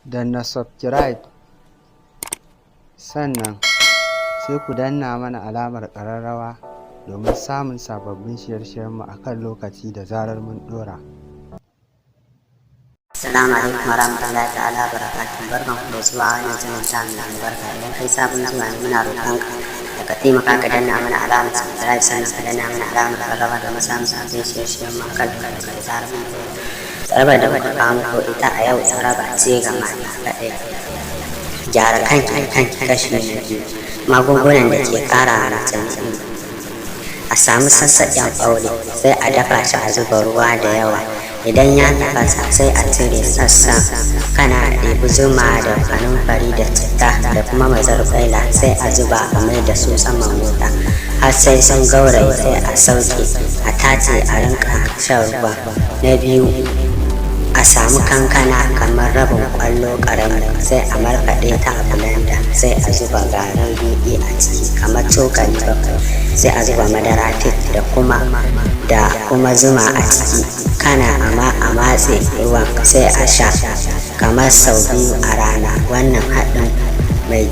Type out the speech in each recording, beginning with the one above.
danna subscribe, sannan sai ku danna mana alamar ƙararrawa domin samun sababbin shirye-shiryenmu a kan lokaci da zarar mun ɗora. Assalamu alaikum warahmatullahi ta'ala barakatuh. Barkanku da zuwa wannan channel ta mai albarka. Idan kai sabon zuwa ne muna roƙonka da ka taimaka ka danna mana alamar subscribe, sannan ka danna mana alamar ƙararrawa domin samun sabbin shirye-shiryenmu a kan lokaci da zarar mun ɗora. Tsarabar da muka kawo muku ita a yau tsaraba ce ga mata kaɗai. Gyara kanki kashi na biyu. Magungunan da ke ƙara mace ni'ima. A samu sassaƙen ɓaure sai a dafa shi a zuba ruwa da yawa. Idan ya tafasa sai a cire sassan, kana ɗebi zuma da kanumfari da citta da kuma mazarƙwaila sai a zuba a mai da su saman wuta har sai sun gauraye sai a sauke a tace a rinka shan ruwa. Na biyu, a samu kankana kamar rabin ƙwallo ƙarami sai a markaɗe ta a blender sai a zuba garin riɗi a ciki kamar cokali bakwai sai a zuba madara da kuma zuma a ciki, kana a matse ruwan sai a sha kamar sau 2 a rana. Wannan haɗin mai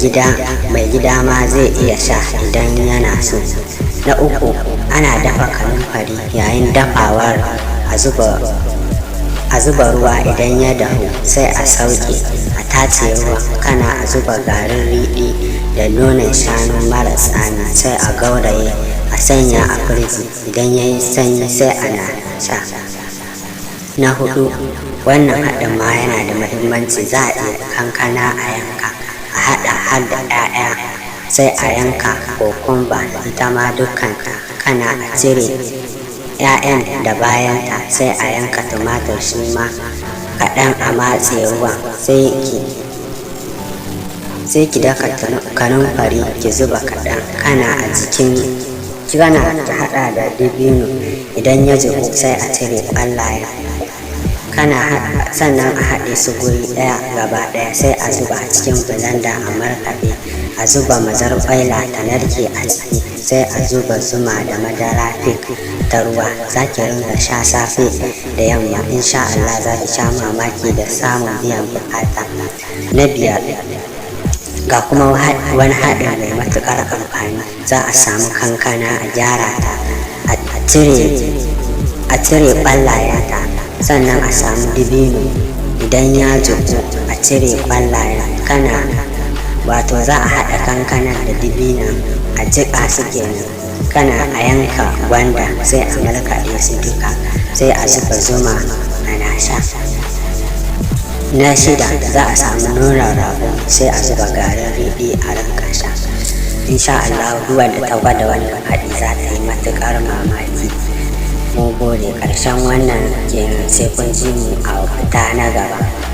gida ma zai iya sha idan yana so. Na uku, ana dafa kanumfari. Yayin dafawar a zuba ruwa, idan ya dahu sai a sauke a tace ruwan, kana a zuba garin riɗi da nonon shanu mara tsami sai a gauraye a sanya a firiji. Idan ya yi sanyi sai ana sha. Na hudu, wannan haɗin ma yana da muhimmanci. Za a iya kankana a yanka a haɗa har da 'ya'ya sai a yanka kokumba ita ma dukkanta, kana a cire 'ya'yan da bayanta sai a yanka tumatir shi ma kaɗan a matse ruwan sai ki daka kanumfari ki zuba kaɗan, kana ta haɗa da dibino. Idan ya jiku sai a cire ƙwallayen, sannan a haɗe su guri ɗaya gaba ɗaya sai a zuba a cikin blender a markaɗe, a zuba mazarƙwaila ta narke a ciki sai a zuba zuma da madara ta ruwa. Za ki ringa sha safe da yamma, insha Allah za ki sha mamaki da samun biyan bukata. Na biyar, ga kuma wani haɗin mai matuƙar amfani. Za a samu kankana a gyara ta, a cire ƙwallayenta, sannan a samu dibino. Idan ya jiku a cire ƙwallayen, za a haɗa kankanan da dibinon a jiƙa su kenan, kana a yanka gwanda sai a markaɗe su duka sai a zuba zuma ana sha. Na shida, za a samu nonon rago sai a zuba garin riɗi a rinka sha. Insha Allah ruwan da ta gwada wannan haɗi za ta yi matuƙar mamaki. Mun gode. Ƙarshen wannan kenan, sai kun ji mu a fita na gaba.